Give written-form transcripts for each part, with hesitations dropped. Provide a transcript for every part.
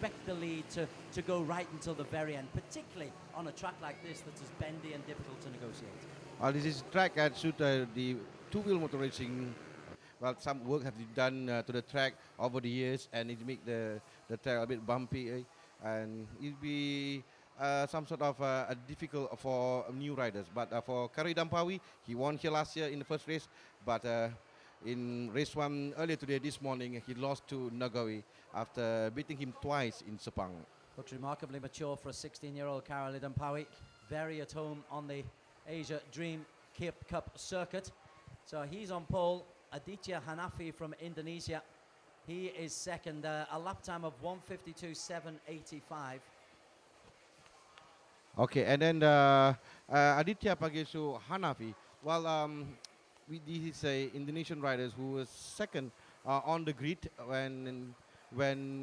expect the lead to go right until the very end, particularly on a track like this that's as bendy and difficult to negotiate? This is track that suit the two-wheel motor racing. Well, some work has been done to the track over the years, and it make the track a bit bumpy, and it'll be some sort of difficult for new riders. But for Khairul Idham Pawi, he won here last year in the first race, but in race one earlier today, this morning, he lost to Nagawi after beating him twice in Sepang. Looks remarkably mature for a 16-year-old Khairul Idham Pawi, very at home on the Asia Dream Cup circuit. So he's on pole. Aditya Hanafi from Indonesia, he is second, a lap time of 1:52.785. Okay, and then Aditya Pagesu Hanafi. Well, this is a Indonesian riders who was second on the grid when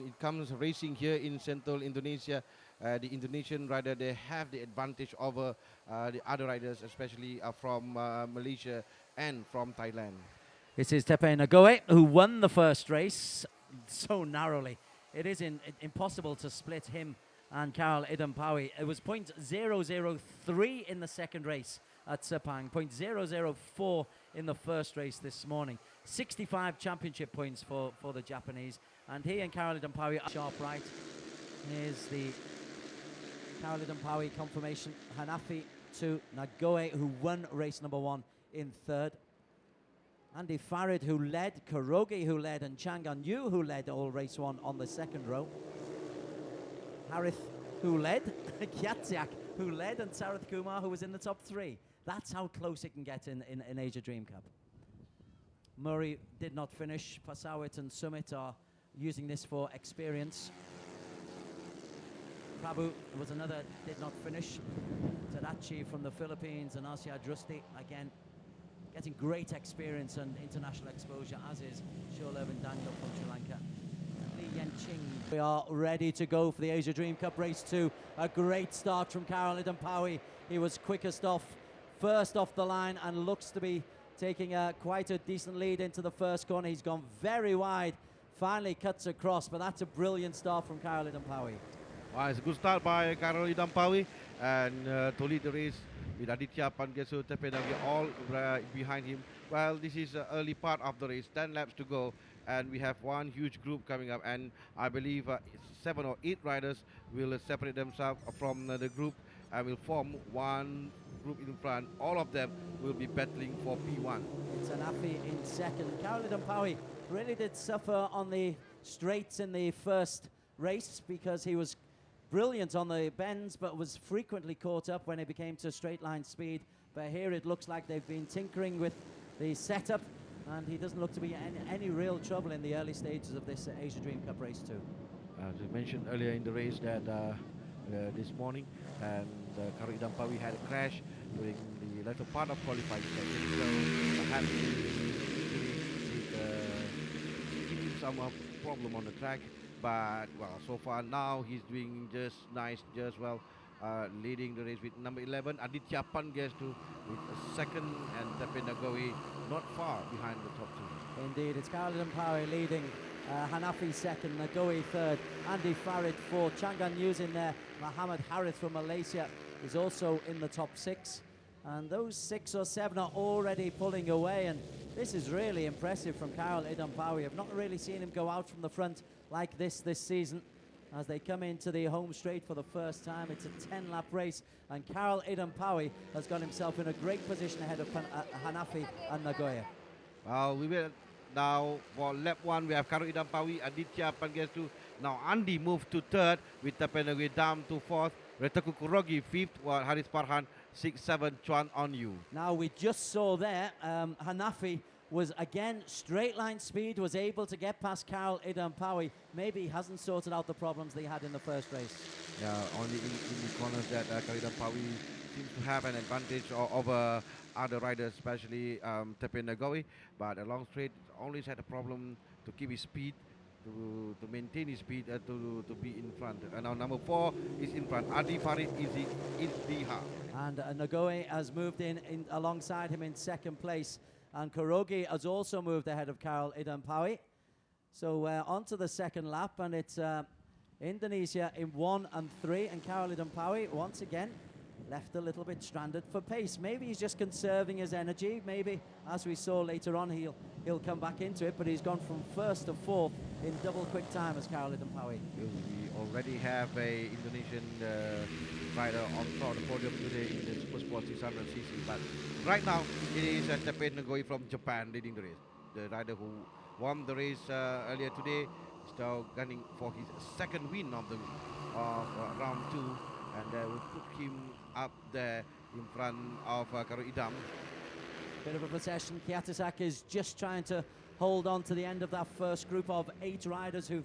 it comes racing here in Sentul, Indonesia. The Indonesian rider, they have the advantage over the other riders, especially from Malaysia and from Thailand. This is Tepe Nagoe, who won the first race so narrowly. It is impossible to split him and Khairul Idham Pawi. It was .003 in the second race at Sepang, .004 in the first race this morning. 65 championship points for the Japanese. And he and Khairul Idham Pawi are sharp right. Here's the Khairul Idham Pawi confirmation. Hanafi to Nagoe, who won race number 1 in third. Andy Farid, who led, Kurogi, who led, and Changan Yu, who led all race 1 on the second row. Harith, who led, Kyatsiak, who led, and Sarath Kumar, who was in the top 3. That's how close it can get in Asia Dream Cup. Murray did not finish. Pasawit and Sumit are using this for experience. Prabhu was another, did not finish. Tadachi from the Philippines and Asia Drusti, again, getting great experience and international exposure, as is Sholervin Daniel from Sri Lanka. Lee Yenching. We are ready to go for the Asia Dream Cup race 2. A great start from Khairul Idham Pawi. He was first off the line, and looks to be taking quite a decent lead into the first corner. He's gone very wide, finally cuts across, but that's a brilliant start from Khairul Idham Pawi. Well, it's a good start by Khairul Idham Pawi, and to lead the race with Aditya Pangesu Tepenagi all behind him. Well, this is the early part of the race, 10 laps to go, and we have one huge group coming up, and I believe 7 or 8 riders will separate themselves from the group and will form one group in front. All of them will be battling for P1. It's Hanafi in second. Khairul Idham Pawi really did suffer on the straights in the first race because he was brilliant on the bends, but was frequently caught up when it became to straight line speed. But here it looks like they've been tinkering with the setup, and he doesn't look to be in any real trouble in the early stages of this Asia Dream Cup race too. As I mentioned earlier in the race that this morning, and Khairul Idham Pawi had a crash during the latter part of qualifying session, so perhaps it some problem on the track. But well, so far now he's doing just nice, just well, leading the race with number 11 Aditya Pangestu with second, and Tepe Nagoe not far behind the top 2. Indeed, it's Khairul Idham Pawi leading, Hanafi second, Nagoe third, Andy Farid fourth, Changan Yu's in there, Muhammad Harith from Malaysia is also in the top 6, and those 6 or 7 are already pulling away, and this is really impressive from Khairul Idham Pawi. I've not really seen him go out from the front like this season. As they come into the home straight for the first time, it's a 10-lap race, and Khairul Idham Pawi has got himself in a great position ahead of Hanafi and Nagoya. Well, we will now for lap 1. We have Khairul Idham Pawi, Aditya Pangestu. Now Andy moved to third with Tepe Nagoe down to fourth. Retaku Kurogi fifth, while Haris Farhan 6, 7, Chuan on you. Now we just saw there, Hanafi was again straight line speed, was able to get past Khairul Idham Pawi. Maybe he hasn't sorted out the problems they had in the first race. Yeah, only in the corners that Khairul Idham Pawi seems to have an advantage over other riders, especially Tepe Nagoe. But along straight, always had a problem to keep his speed, to maintain his speed, to be in front. And now number 4 is in front. Adi Farid is Diha. And Nagoe has moved in alongside him in second place. And Kurogi has also moved ahead of Khairul Idham Pawi. So on to the second lap, and it's Indonesia in 1 and 3, and Khairul Idham Pawi once again left a little bit stranded for pace. Maybe he's just conserving his energy. Maybe, as we saw later on, he'll come back into it. But he's gone from 1st to 4th in double quick time as Khairul Idham Pawi. We already have a Indonesian rider on top of the podium today in the Super Sport 600cc. But right now, it is Tepe Nagoi from Japan leading the race. The rider who won the race earlier today is now gunning for his second win of round 2. And that will put him up there in front of Khairul Idham. Bit of a procession. Kiatisak is just trying to hold on to the end of that first group of 8 riders who've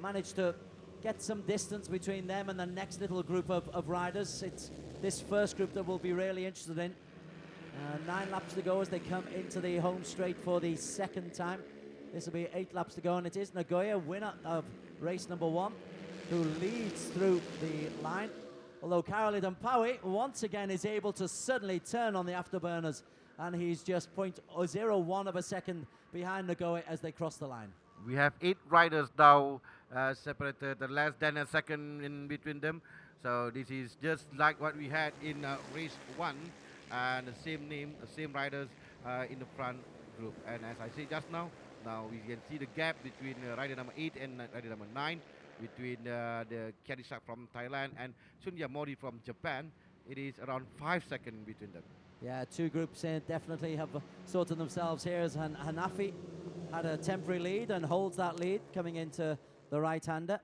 managed to get some distance between them and the next little group of riders. It's this first group that we'll be really interested in. 9 laps to go as they come into the home straight for the second time. This will be 8 laps to go, and it is Nagoya, winner of race number 1, who leads through the line. Although Khairul Idham Pawi once again is able to suddenly turn on the afterburners, and he's just 0.01 of a second behind Nagoya as they cross the line. We have 8 riders now separated, less than a second in between them. So this is just like what we had in race 1, and the same name, the same riders in the front group. And as I said just now we can see the gap between rider number 8 and rider number 9. Between the Kiatisak from Thailand and Sunya Modi from Japan. It is around 5 seconds between them. Yeah, 2 groups definitely have sorted themselves here as Hanafi had a temporary lead and holds that lead coming into the right-hander.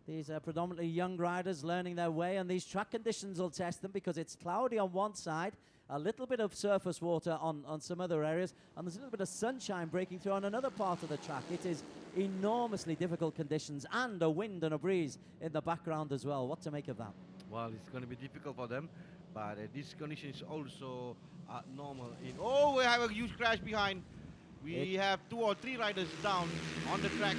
These are predominantly young riders learning their way, and these track conditions will test them because it's cloudy on one side, a little bit of surface water on some other areas, and there's a little bit of sunshine breaking through on another part of the track. It is enormously difficult conditions, and a wind and a breeze in the background as well. What to make of that? Well, it's going to be difficult for them, but this condition is also normal. We have a huge crash behind. We have 2 or 3 riders down on the track.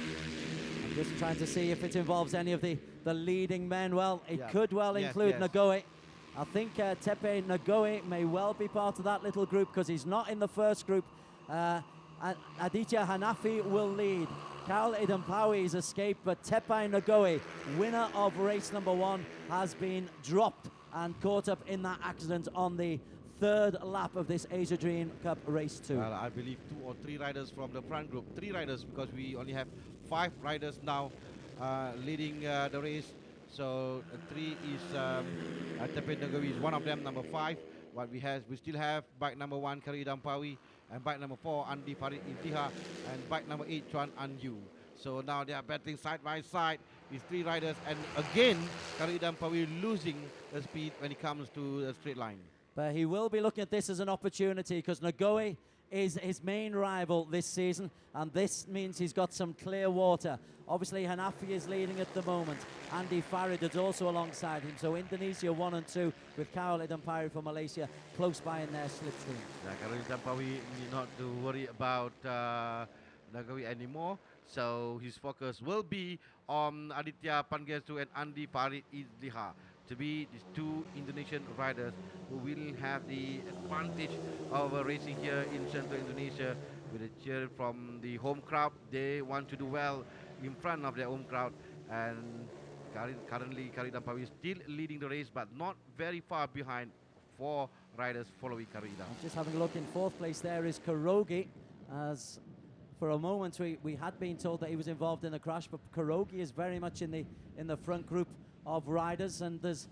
I'm just trying to see if it involves any of the leading men. Well, it could well include Nagoya. I think Tepe Nagoi may well be part of that little group because he's not in the first group. Aditya Hanafi will lead. Khairul Idham Pawi's escaped, but Tepe Nagoi, winner of race number 1, has been dropped and caught up in that accident on the 3rd lap of this Asia Dream Cup race 2. Well, I believe 2 or 3 riders from the front group. 3 riders because we only have 5 riders now leading the race. So 3 is Tepe Nagoi is one of them, number 5. What we still have bike number 1 Khairul Idham Pawi, and bike number 4 Andi Farid Intiha, and bike number 8 Chuan An Yu. So now they are battling side by side with 3 riders, and again Khairul Idham Pawi losing the speed when it comes to the straight line. But he will be looking at this as an opportunity because Nagoya is his main rival this season, and this means he's got some clear water. Obviously, Hanafi is leading at the moment. Andi Farid is also alongside him. So Indonesia 1 and 2 with Khairul Idham Pawi from Malaysia close by in their slipstream. Khairul Idham Pawi need not to worry about Nagoya anymore. So his focus will be on Aditya Pangestu and Andi Farid Izliha to be these 2 Indonesian riders who will have the advantage of racing here in Central Indonesia with a cheer from the home crowd. They want to do well in front of their home crowd, and currently Khairul Idham Pawi is still leading the race, but not very far behind 4 riders following Khairul Idham. Just having a look in 4th place there is Kurogi, as for a moment we had been told that he was involved in a crash, but Kurogi is very much in the front group of riders, and there's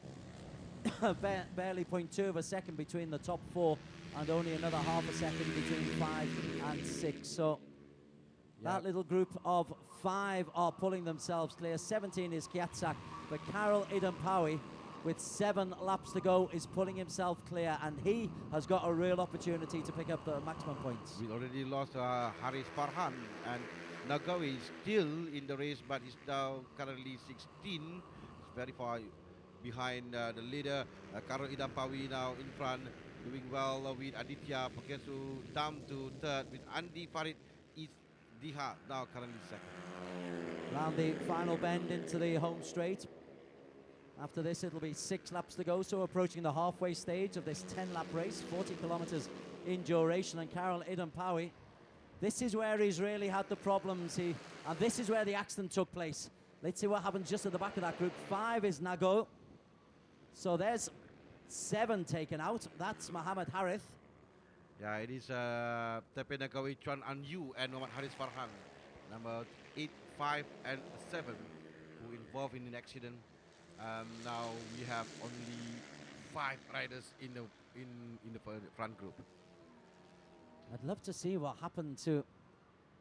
barely 0.2 of a second between the top 4 and only another half a second between 5 and 6. So that little group of 5 are pulling themselves clear. 17 is Kiatsak, but Khairul Idham Pawi with 7 laps to go is pulling himself clear, and he has got a real opportunity to pick up the maximum points. We already lost Haris Farhan, and Nagoya is still in the race, but he's now currently 16. He's very far behind the leader. Khairul Idham Pawi now in front, doing well with Aditya Pangestu down to 3rd with Andi Farid Izliha now currently 2nd. Round the final bend into the home straight. After this, it'll be 6 laps to go, so approaching the halfway stage of this 10-lap race, 40 kilometers in duration. And Khairul Idham Pawi, this is where he's really had the problems. And this is where the accident took place. Let's see what happens just at the back of that group. 5 is Nago. So there's 7 taken out. That's Mohammed Harith. Yeah, it is Tepe Nagawi Chuan Anyu and Muhammad Haris Farhan, number 8, 5, and 7, who involved in an accident. Now we have only 5 riders in the front group. I'd love to see what happened to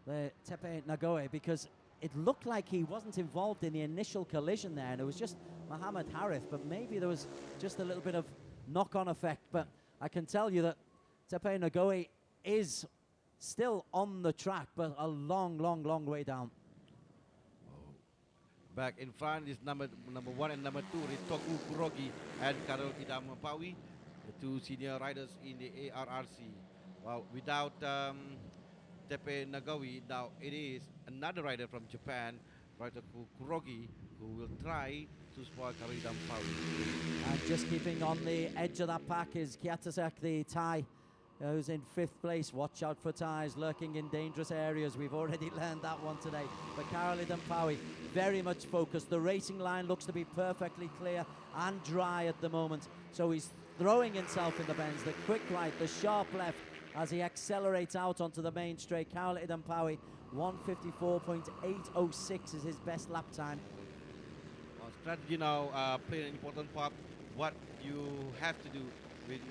the Tepe Nagoe, because it looked like he wasn't involved in the initial collision there, and it was just Mohammed Harith, but maybe there was just a little bit of knock-on effect. But I can tell you that Tepe Nagoe is still on the track, but a long, long, long way down. Back in front is number 1 and number 2, Ritoku Kurogi and Khairul Idham Pawi, the 2 senior riders in the ARRC. Well, without Tepe Nagawi, now it is another rider from Japan, Ritoku Kurogi, who will try to spoil Khairul Idham Pawi. And just keeping on the edge of that pack is Kiatasak, the Thai, who's in 5th place. Watch out for Thais lurking in dangerous areas. We've already learned that one today. But Khairul Idham Pawi, very much focused. The racing line looks to be perfectly clear and dry at the moment. So he's throwing himself in the bends. The quick right, the sharp left, as he accelerates out onto the main straight. Khairul Idham Pawi, 1:54.806 is his best lap time. Strategy now play an important part. What you have to do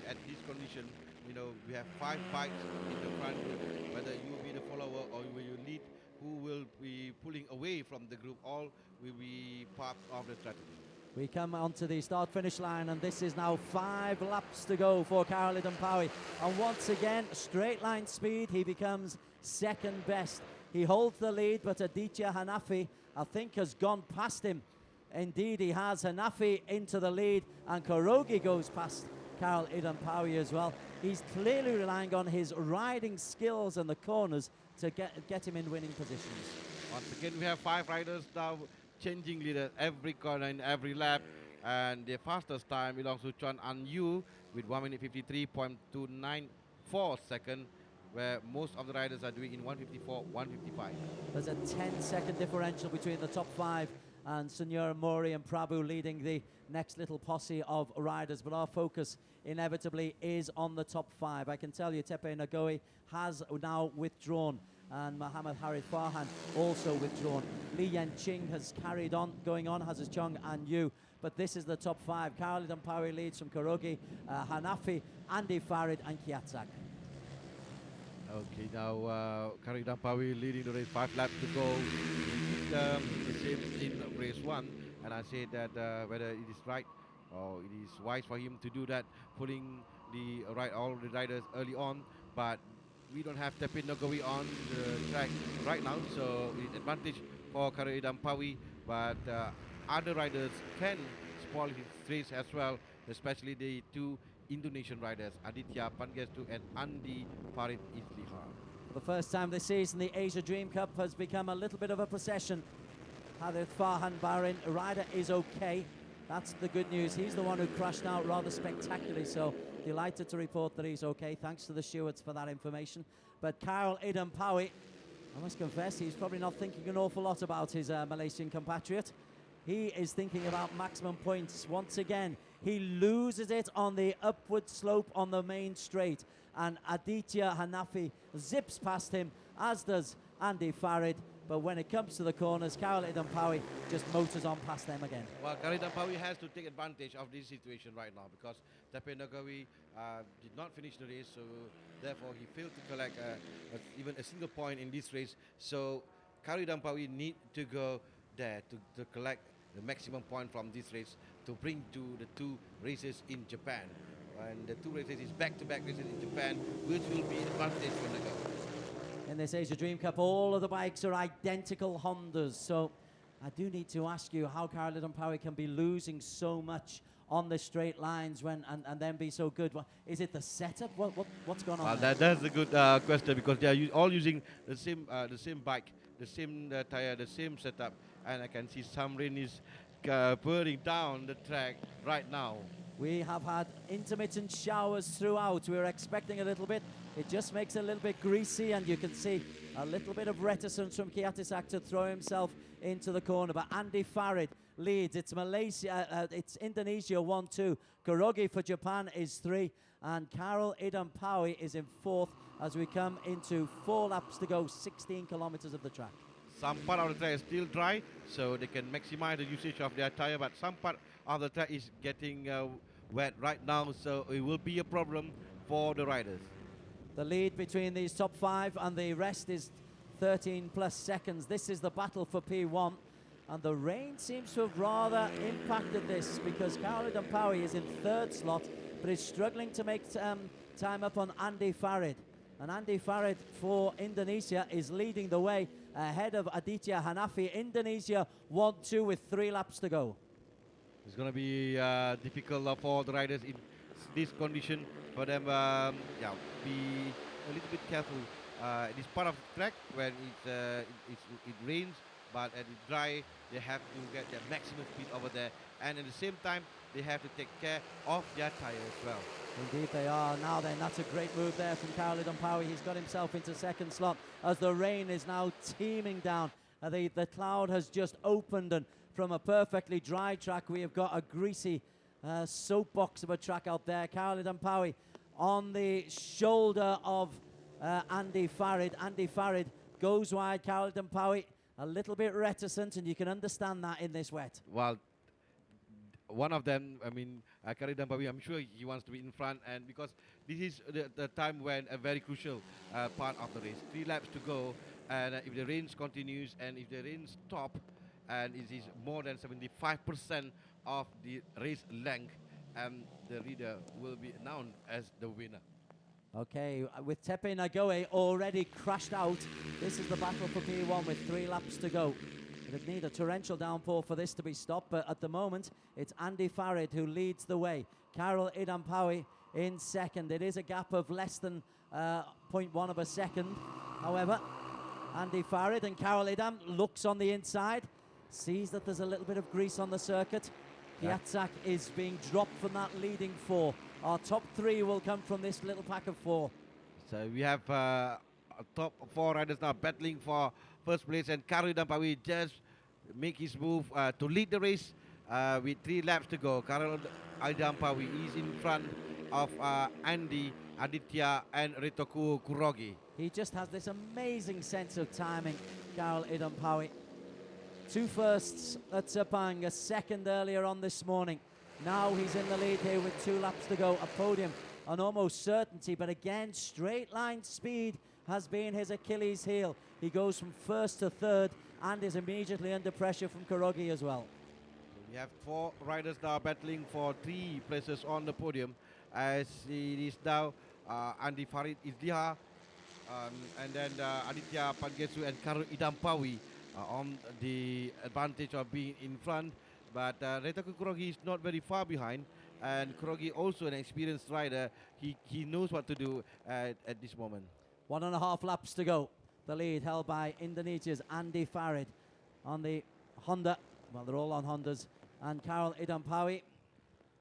at this condition, you know, we have 5 bikes in the front group. Whether you be the follower or will you lead, who will be pulling away from the group, all will be part of the strategy. We come onto the start-finish line, and this is now 5 laps to go for Khairul Idham Pawi. And once again, straight line speed, he becomes 2nd best. He holds the lead, but Aditya Hanafi, I think, has gone past him. Indeed, he has. Hanafi into the lead, and Kurogi goes past Khairul Idham Pawi as well. He's clearly relying on his riding skills and the corners to get him in winning positions. Once again, we have 5 riders now changing leader every corner and every lap, and the fastest time belongs to Chuan Anyu with 1:53.294 seconds, where most of the riders are doing in 1:54, 1:55. There's a 10-second differential between the top 5, and Sunyura Mori and Prabhu leading the next little posse of riders, but our focus inevitably is on the top 5. I can tell you Tepe Nagoe has now withdrawn, and Mohammed Harith Farhan also withdrawn. Li Yanqing has carried on, going on, has his Chung and Yu, but this is the top 5. Khairul Idham Pawi leads from Kurogi, Hanafi, Andy Farid and Kiatsak. Okay, now Khairul Idham Pawi leading the race, 5 laps to go. The same in race 1, and I said that whether it is right or it is wise for him to do that, pulling all the riders early on, but we don't have Tepe Nagowi on the track right now, so it's advantage for Khairul Idham Pawi, but other riders can spoil his race as well, especially the 2 Indonesian riders, Aditya Pangestu and Andi Farid Iflihar. For the first time this season, the Asia Dream Cup has become a little bit of a procession. Harith Farhan Bahrain rider is okay. That's the good news. He's the one who crashed out rather spectacularly, so delighted to report that he's okay. Thanks to the stewards for that information. But Khairul Idham Pawi, I must confess, he's probably not thinking an awful lot about his Malaysian compatriot. He is thinking about maximum points. Once again, he loses it on the upward slope on the main straight, and Aditya Hanafi zips past him, as does Andy Farid. But when it comes to the corners, Khairul Idham Pawi just motors on past them again. Well, Khairul Idham Pawi has to take advantage of this situation right now, because Tepe Nagowi did not finish the race, so therefore he failed to collect even a single point in this race. So Khairul Idham Pawi need to go there to collect the maximum point from this race to bring to the 2 races in Japan. And the 2 races is back-to-back races in Japan, which will be advantage for Nagowi. In this Asia Dream Cup, all of the bikes are identical Hondas, so I do need to ask you how Khairul Idham Pawi can be losing so much on the straight lines and then be so good. Is it the setup? What's going on? That's a good question, because they are all using the same bike, the same tire, the same setup, and I can see some rain is pouring down the track right now. We have had intermittent showers throughout. We were expecting a little bit. It just makes it a little bit greasy, and you can see A little bit of reticence from Kiatisak to throw himself into the corner, but Andy Farid leads. It's Malaysia, it's Indonesia 1-2. Kurogi for Japan is 3, and Khairul Idham Pawi is in 4th as we come into 4 laps to go, 16 kilometers of the track. Some part of the track is still dry, so they can maximize the usage of their tire, but some part of the track is getting wet right now, so it will be a problem for the riders. The lead between these top 5 and the rest is 13 plus seconds. This is the battle for P1, and the rain seems to have rather impacted this because Khairul Idham Pawi is in 3rd slot, but is struggling to make time up on Andy Farid. And Andy Farid for Indonesia is leading the way ahead of Aditya Hanafi. Indonesia 1-2 with 3 laps to go. It's going to be difficult for the riders in this condition. For them, be a little bit careful. It is part of the track when it rains, but at the dry, they have to get their maximum speed over there. And at the same time, they have to take care of their tire as well. Indeed they are. Now then, that's a great move there from Khairul Idham Pawi. He's got himself into 2nd slot as the rain is now teeming down. The cloud has just opened, and from a perfectly dry track, we have got a greasy soapbox of a track out there. Khairul Idham Pawi on the shoulder of Andy Farid. Andy Farid goes wide. Khairul Idham Pawi a little bit reticent, and you can understand that in this wet. Well, one of them, I mean, Khairul Idham Pawi, I'm sure he wants to be in front, and because this is the time when a very crucial part of the race. 3 laps to go, and if the rain continues, and if the rain stop, and it is more than 75% of the race length, and the leader will be announced as the winner. Okay, with Tepe Nagoe already crashed out, this is the battle for P1 with 3 laps to go. It'd need a torrential downpour for this to be stopped, but at the moment, it's Andy Farid who leads the way. Khairul Idham Pawi in 2nd. It is a gap of less than 0.1 of a second. However, Andy Farid and Khairul Idham looks on the inside, sees that there's a little bit of grease on the circuit. Kiatsak is being dropped from that leading 4. Our top 3 will come from this little pack of 4. So we have top 4 riders now battling for 1st place, and Khairul Idham Pawi just make his move to lead the race with 3 laps to go. Khairul Idham Pawi is in front of Andy, Aditya and Retoku Kurogi. He just has this amazing sense of timing, Khairul Idham Pawi. 2 firsts at Sepang, a 2nd earlier on this morning. Now he's in the lead here with 2 laps to go. A podium, an almost certainty, but again, straight line speed has been his Achilles heel. He goes from 1st to 3rd and is immediately under pressure from Kurogi as well. We have 4 riders now battling for 3 places on the podium, as it is now Andy Farid Izliha, and then Aditya Pangesu and Khairul Idham Pawi on the advantage of being in front. But Retoku Kurogi is not very far behind, and Kurogi also an experienced rider. He knows what to do at this moment. 1.5 laps to go. The lead held by Indonesia's Andy Farid on the Honda. Well, they're all on Hondas. And Khairul Idham Pawi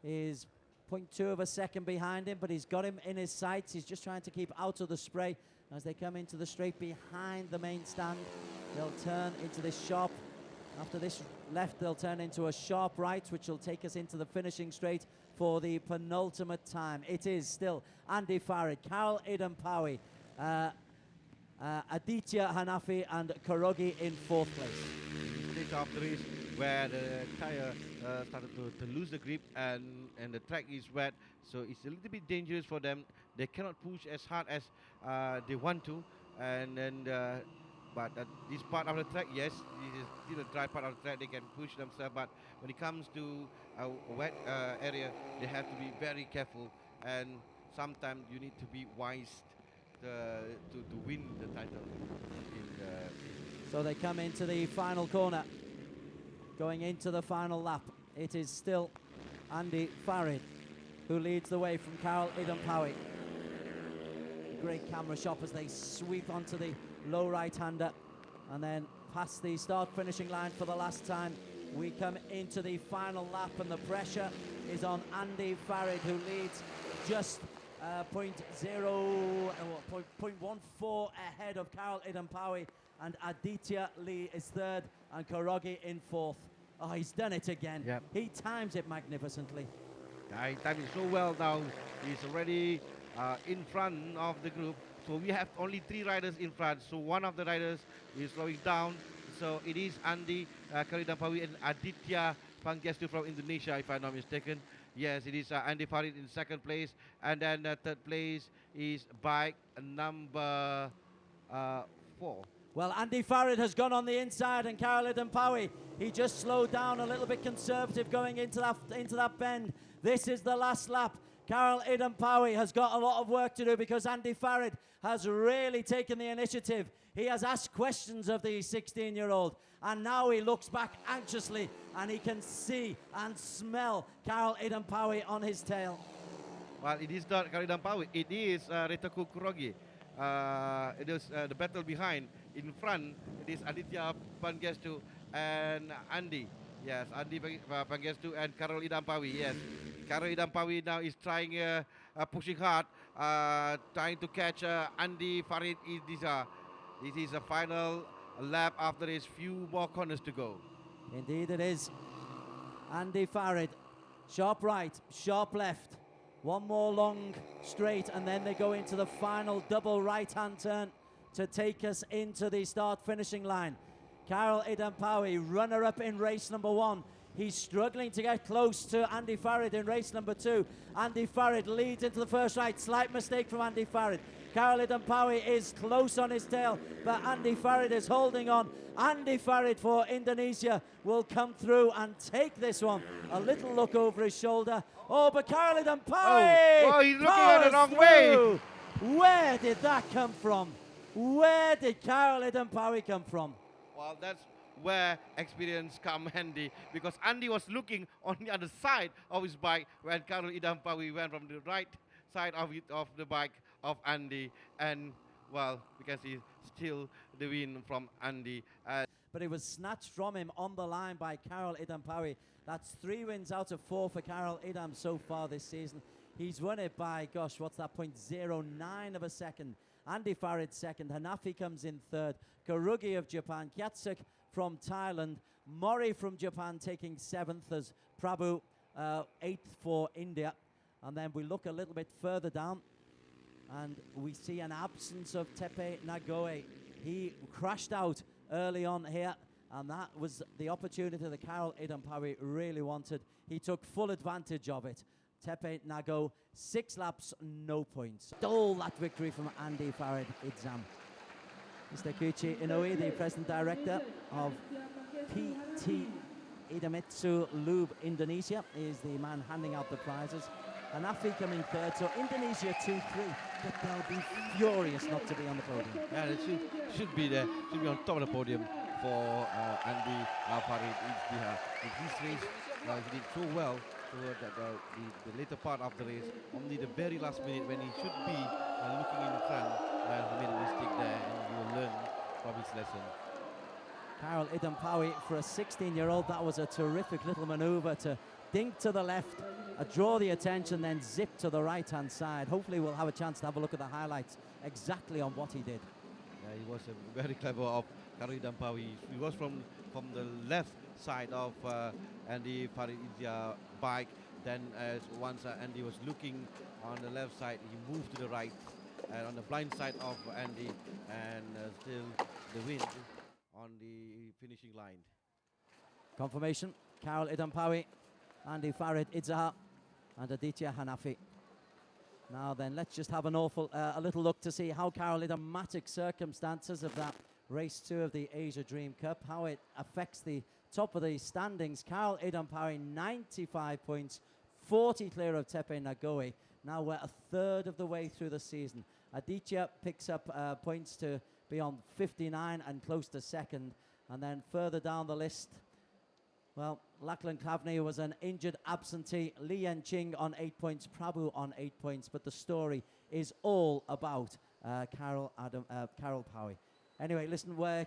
is 0.2 of a second behind him, but he's got him in his sights. He's just trying to keep out of the spray as they come into the straight behind the main stand. They'll turn into this sharp. After this left, they'll turn into a sharp right, which will take us into the finishing straight for the penultimate time. It is still Andy Farid, Khairul Idham Pawi, Aditya Hanafi and Kurogi in 4th place. Stage of the race where the tire started to lose the grip, and the track is wet, so it's a little bit dangerous for them. They cannot push as hard as they want to, and then but this part of the track, yes, this is still a dry part of the track, they can push themselves, but when it comes to a wet area, they have to be very careful, and sometimes you need to be wise to win the title. So they come into the final corner, going into the final lap. It is still Andy Farid who leads the way from Khairul Idham Pawi. Great camera shot as they sweep onto the low right-hander and then past the start-finishing line for the last time. We come into the final lap, and the pressure is on Andy Farid, who leads just .14 ahead of Khairul Idham Pawi, and Aditya Lee is third, and Korogi in fourth. Oh, he's done it again. Yep. He times it magnificently. He timed it so well now. He's already in front of the group. So we have only 3 riders in front. So one of the riders is slowing down. So it is Andy Khairul Idham Pawi and Aditya Panggestu from Indonesia, if I'm not mistaken. Yes, it is Andy Farid in second place. And then third place is bike number 4. Well, Andy Farid has gone on the inside, and Khairul Idham Pawi, he just slowed down, a little bit conservative going into that bend. This is the last lap. Khairul Idham Pawi has got a lot of work to do because Andy Farid has really taken the initiative. He has asked questions of the 16-year-old, and now he looks back anxiously, and he can see and smell Khairul Idham Pawi on his tail. Well, it is not Khairul Idham Pawi, it is Retaku Kurogi. It is the battle behind. In front, it is Aditya Panggestu and Andy. Yes, Andy Panggestu and Khairul Idham Pawi. Yes, Khairul Idham Pawi now is trying, pushing hard, trying to catch Andy Farid Idiza. This is the final lap after his few more corners to go. Indeed it is. Andy Farid, sharp right, sharp left. One more long straight, and then they go into the final double right-hand turn to take us into the start-finishing line. Khairul Idham Pawi, runner-up in race number 1. He's struggling to get close to Andy Farid in race number 2. Andy Farid leads into the first right. Slight mistake from Andy Farid. Khairul Idham Pawi is close on his tail, but Andy Farid is holding on. Andy Farid for Indonesia will come through and take this one. A little look over his shoulder. Oh, but Khairul Idham Pawi! Oh, he's looking at the wrong way. Where did that come from? Where did Khairul Idham Pawi come from? Well, that's where experience come handy, because Andy was looking on the other side of his bike when Khairul Idham Pawi went from the right side of the bike of Andy, and well, we can see still the win from Andy. But it was snatched from him on the line by Khairul Idham Pawi. That's 3 wins out of 4 for Khairul Idham so far this season. He's won it by, gosh, what's that, 0.09 of a second. Andy Farid second, Hanafi comes in third, Karugi of Japan, Kyatsuk from Thailand, Mori from Japan taking 7th as Prabhu 8th for India. And then we look a little bit further down and we see an absence of Tepe Nagoe. He crashed out early on here, and that was the opportunity that Khairul Idham Pawi really wanted. He took full advantage of it. Tepe Nago, 6 laps, no points. Stole that victory from Andy Farid Idzam. Mr. Kuchi Inoue, the President Director of PT Idemitsu Lube Indonesia, is the man handing out the prizes. Hanafi coming third, so Indonesia 2-3, but they'll be furious not to be on the podium. Yeah, they should be there, should be on top of the podium for Andy Farid Idzam. In this race, he did so well toward the later part of the race, only the very last minute when he should be looking in front, he made a mistake there, and he will learn from his lesson. Khairul Idham Pawi, for a 16-year-old, that was a terrific little maneuver to dink to the left, draw the attention, then zip to the right-hand side. Hopefully we'll have a chance to have a look at the highlights exactly on what he did. Yeah, he was very clever of Khairul Idham Pawi. He was from the left side of Andy Farid Idzia's bike. Then once Andy was looking on the left side, he moved to the right and on the blind side of Andy, and still the win on the finishing line. Confirmation, Khairul Idham Pawi, Andy Farid Idzaha and Aditya Hanafi. Now then, let's just have a little look to see how Khairul Idham circumstances of that race 2 of the Asia Dream Cup, how it affects the top of the standings. Khairul Idham Pawi, 95 points, 40 clear of Tepe Nagoe. Now we're a third of the way through the season. Aditya picks up points to be on 59 and close to second. And then further down the list, well, Lachlan Clavney was an injured absentee. Lee Yen Ching on 8 points, Prabhu on 8 points. But the story is all about Khairul Pawi. Anyway, listen, we're